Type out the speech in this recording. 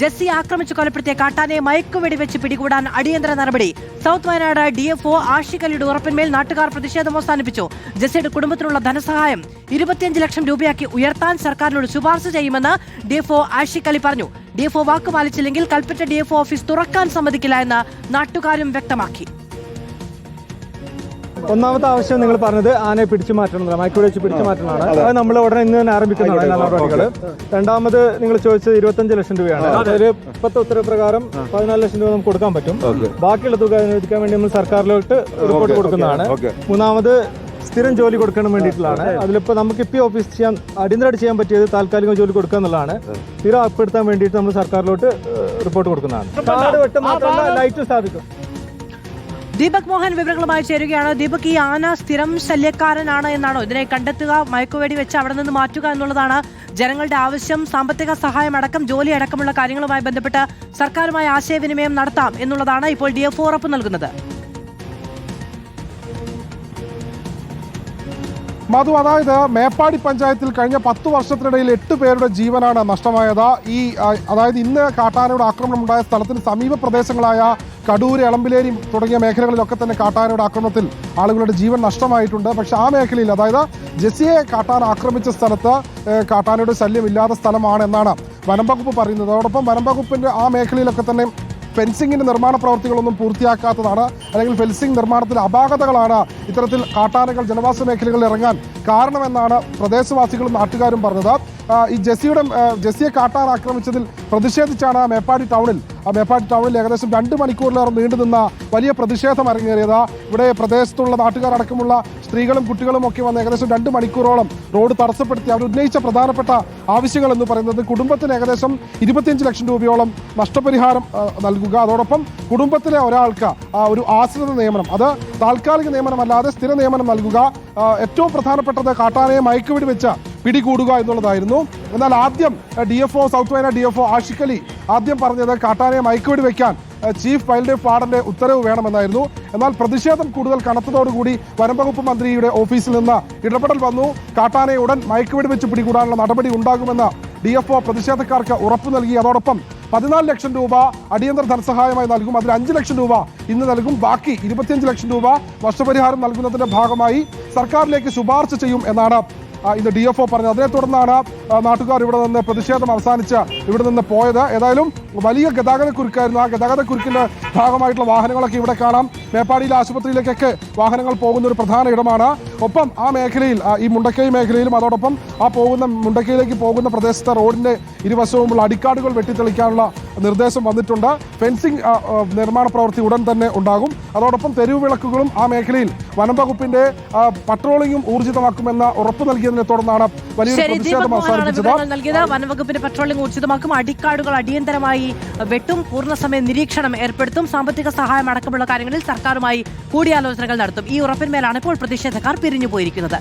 Jessy ആക്രമിച്ചു കൊലപ്പെടുത്തിയ കാട്ടാനെ മയക്കുവെടിവെച്ച് പിടികൂടാൻ അടിയന്തര നടപടി. സൗത്ത് വയനാട് DFO ആഷിഖലിയുടെ ഉറപ്പിന്മേൽ നാട്ടുകാർ പ്രതിഷേധം അവസാനിപ്പിച്ചു. ജെസ്സിയുടെ കുടുംബത്തിനുള്ള ധനസഹായം 25 ലക്ഷം രൂപയാക്കി ഉയർത്താൻ സർക്കാരിനോട് ശുപാർശ ചെയ്യുമെന്ന് DFO ആഷിഖലി പറഞ്ഞു. DFO വാക്കുപാലിച്ചില്ലെങ്കിൽ കൽപ്പറ്റ DFO ഓഫീസ് തുറക്കാൻ സമ്മതിക്കില്ല എന്ന് നാട്ടുകാരും വ്യക്തമാക്കി. ഒന്നാമത്തെ ആവശ്യം നിങ്ങൾ പറഞ്ഞത് ആനയെ പിടിച്ചു മാറ്റണം, മയക്കുവെടി വെച്ച് പിടിച്ചു മാറ്റണമാണ്. അത് നമ്മൾ ഉടനെ ഇന്ന് തന്നെ ആരംഭിക്കുന്നതാണ് നടപടികൾ. രണ്ടാമത് നിങ്ങൾ ചോദിച്ചത് 25 ലക്ഷം രൂപയാണ്. അതൊരു ഇപ്പോഴത്തെ ഉത്തരപ്രകാരം 14 ലക്ഷം രൂപ നമുക്ക് കൊടുക്കാൻ പറ്റും. ബാക്കിയുള്ള തുക അനുവദിക്കാൻ വേണ്ടി നമ്മൾ സർക്കാരിലോട്ട് റിപ്പോർട്ട് കൊടുക്കുന്നതാണ്. മൂന്നാമത് സ്ഥിരം ജോലി കൊടുക്കാൻ വേണ്ടിയിട്ടുള്ളതാണ്. അതിലിപ്പോൾ നമുക്ക് ഇപ്പോൾ ഓഫീസ് ചെയ്യാൻ അടിയന്തരമായിട്ട് ചെയ്യാൻ പറ്റിയത് താൽക്കാലിക ജോലി കൊടുക്കുക എന്നുള്ളതാണ്. സ്ഥിരം ഉൾപ്പെടുത്താൻ വേണ്ടിയിട്ട് നമ്മൾ സർക്കാരിലോട്ട് റിപ്പോർട്ട് കൊടുക്കുന്നതാണ്. കാട് വെട്ടം മാത്രമല്ല, ലൈറ്റ് സ്ഥാപിക്കും. ദീപക് മോഹൻ വിവരങ്ങളുമായി ചേരുകയാണ്. ദീപക്, ഈ ആന സ്ഥിരം ശല്യക്കാരനാണ് എന്നാണോ? ഇതിനെ കണ്ടെത്തുക, മയക്കുവെടി വെച്ച് അവിടെ നിന്ന് മാറ്റുക എന്നുള്ളതാണ് ജനങ്ങളുടെ ആവശ്യം. സാമ്പത്തിക സഹായം അടക്കം ജോലി അടക്കമുള്ള കാര്യങ്ങളുമായി ബന്ധപ്പെട്ട് സർക്കാരുമായി ആശയവിനിമയം നടത്താം എന്നുള്ളതാണ് ഇപ്പോൾ DFO ഉറപ്പ് നൽകുന്നത്. മധു, അതായത് മേപ്പാടി പഞ്ചായത്തിൽ കഴിഞ്ഞ 10 വർഷത്തിനിടയിൽ 8 പേരുടെ ജീവനാണ് നഷ്ടമായത്. അതായത് ഇന്ന് കാട്ടാനയുടെ ആക്രമണം ഉണ്ടായ സ്ഥലത്തിന് സമീപ പ്രദേശങ്ങളായ കടൂര്, എളമ്പിലേരി തുടങ്ങിയ മേഖലകളിലൊക്കെ തന്നെ കാട്ടാനയുടെ ആക്രമണത്തിൽ ആളുകളുടെ ജീവൻ നഷ്ടമായിട്ടുണ്ട്. പക്ഷേ ആ മേഖലയിൽ, അതായത് ജെസ്സിയെ കാട്ടാന ആക്രമിച്ച സ്ഥലത്ത് കാട്ടാനയുടെ ശല്യമില്ലാത്ത സ്ഥലമാണ് എന്നാണ് വനം വകുപ്പ് പറയുന്നത്. അതോടൊപ്പം വനം വകുപ്പിൻ്റെ ആ മേഖലയിലൊക്കെ തന്നെ ഫെൻസിങ്ങിൻ്റെ നിർമ്മാണ പ്രവർത്തികളൊന്നും പൂർത്തിയാക്കാത്തതാണ്, അല്ലെങ്കിൽ ഫെൻസിംഗ് നിർമ്മാണത്തിൽ അപാകതകളാണ് ഇത്തരത്തിൽ കാട്ടാനകൾ ജനവാസ മേഖലകളിൽ ഇറങ്ങാൻ കാരണമെന്നാണ് പ്രദേശവാസികളും നാട്ടുകാരും പറഞ്ഞത്. ഈ ജെസ്സിയെ കാട്ടാൻ ആക്രമിച്ചതിൽ പ്രതിഷേധിച്ചാണ് മേപ്പാടി ടൗണിൽ ഏകദേശം 2 മണിക്കൂറിലേറെ നീണ്ടുനിന്ന വലിയ പ്രതിഷേധം അരങ്ങേറിയത്. ഇവിടെ പ്രദേശത്തുള്ള നാട്ടുകാരടക്കമുള്ള സ്ത്രീകളും കുട്ടികളും ഒക്കെ വന്ന് ഏകദേശം 2 മണിക്കൂറോളം റോഡ് തടസ്സപ്പെടുത്തി. അവർ ഉന്നയിച്ച പ്രധാനപ്പെട്ട ആവശ്യങ്ങൾ എന്ന് പറയുന്നത് കുടുംബത്തിന് ഏകദേശം 25 ലക്ഷം രൂപയോളം നഷ്ടപരിഹാരം നൽകുക, അതോടൊപ്പം കുടുംബത്തിലെ ഒരാൾക്ക് ഒരു ആശ്രിത നിയമനം, അത് താൽക്കാലിക നിയമനമല്ലാതെ സ്ഥിര നിയമനം നൽകുക, ഏറ്റവും പ്രധാനപ്പെട്ടത് കാട്ടാനയെ മയക്കുവെടി വെച്ച് പിടികൂടുക എന്നുള്ളതായിരുന്നു. എന്നാൽ ആദ്യം DFO സൗത്ത് വയനാട് DFO ആഷിഖലി ആദ്യം പറഞ്ഞത് കാട്ടാനയെ മയക്കുവെടി വയ്ക്കാൻ ചീഫ് വൈൽഡ് ലൈഫ് വാർഡന്റെ ഉത്തരവ് വേണമെന്നായിരുന്നു. എന്നാൽ പ്രതിഷേധം കൂടുതൽ കനത്തതോടുകൂടി വനം വകുപ്പ് മന്ത്രിയുടെ ഓഫീസിൽ നിന്ന് ഇടപെടൽ വന്നു. കാട്ടാനയെ ഉടൻ മയക്കുവെടി വെച്ച് പിടികൂടാനുള്ള നടപടി ഉണ്ടാകുമെന്ന് DFO പ്രതിഷേധക്കാർക്ക് ഉറപ്പു നൽകി. അതോടൊപ്പം 14 ലക്ഷം രൂപ അടിയന്തര ധനസഹായമായി നൽകും. അതിൽ 5 ലക്ഷം രൂപ ഇന്ന് നൽകും. ബാക്കി 25 ലക്ഷം രൂപ നഷ്ടപരിഹാരം നൽകുന്നതിന്റെ ഭാഗമായി സർക്കാരിലേക്ക് ശുപാർശ ചെയ്യും എന്നാണ് ഇന്ന് DFO പറഞ്ഞത്. അതിനെ തുടർന്നാണ് നാട്ടുകാർ ഇവിടെ നിന്ന് പ്രതിഷേധം അവസാനിച്ച് ഇവിടെ നിന്ന് പോയത്. ഏതായാലും വലിയ ഗതാഗത കുരുക്കായിരുന്നു. ആ ഗതാഗത കുരുക്കിന്റെ ഭാഗമായിട്ടുള്ള വാഹനങ്ങളൊക്കെ ഇവിടെ കാണാം. മേപ്പാടിയിലെ ആശുപത്രിയിലേക്കൊക്കെ വാഹനങ്ങൾ പോകുന്ന ഒരു പ്രധാന ഇടമാണ്. ഒപ്പം ആ മേഖലയിൽ, ഈ മുണ്ടക്കൈ മേഖലയിലും അതോടൊപ്പം മുണ്ടക്കൈയിലേക്ക് പോകുന്ന പ്രദേശത്തെ റോഡിന്റെ ഇരുവശവുമുള്ള അടിക്കാടുകൾ വെട്ടിത്തെളിക്കാനുള്ള നിർദ്ദേശം വന്നിട്ടുണ്ട്. ഫെൻസിംഗ് നിർമ്മാണ പ്രവൃത്തി ഉടൻ തന്നെ ഉണ്ടാകും. അതോടൊപ്പം തെരുവ് വിളക്കുകളും ആ മേഖലയിൽ വനം വകുപ്പിന്റെ പട്രോളിംഗും ഊർജിതമാക്കുമെന്ന ഉറപ്പ് നൽകിയതിനെ തുടർന്നാണ് വലിയൊരു പ്രതിഷേധം അവസാനിപ്പിച്ചത്. വനംവകുപ്പിന്റെ പട്രോളിംഗ് ഊർജിതമാക്കും, അടിക്കാടുകൾ അടിയന്തരമായി വെട്ടും, പൂർണ്ണസമയ നിരീക്ഷണം ഏർപ്പെടുത്തും, സാമ്പത്തിക സഹായം അടക്കമുള്ള കാര്യങ്ങളിൽ സർക്കാരുമായി കൂടിയാലോചനകൾ നടത്തും. ഈ ഉറപ്പിന്മേലാണ് ഇപ്പോൾ പ്രതിഷേധക്കാർ പിരിഞ്ഞു പോയിരിക്കുന്നത്.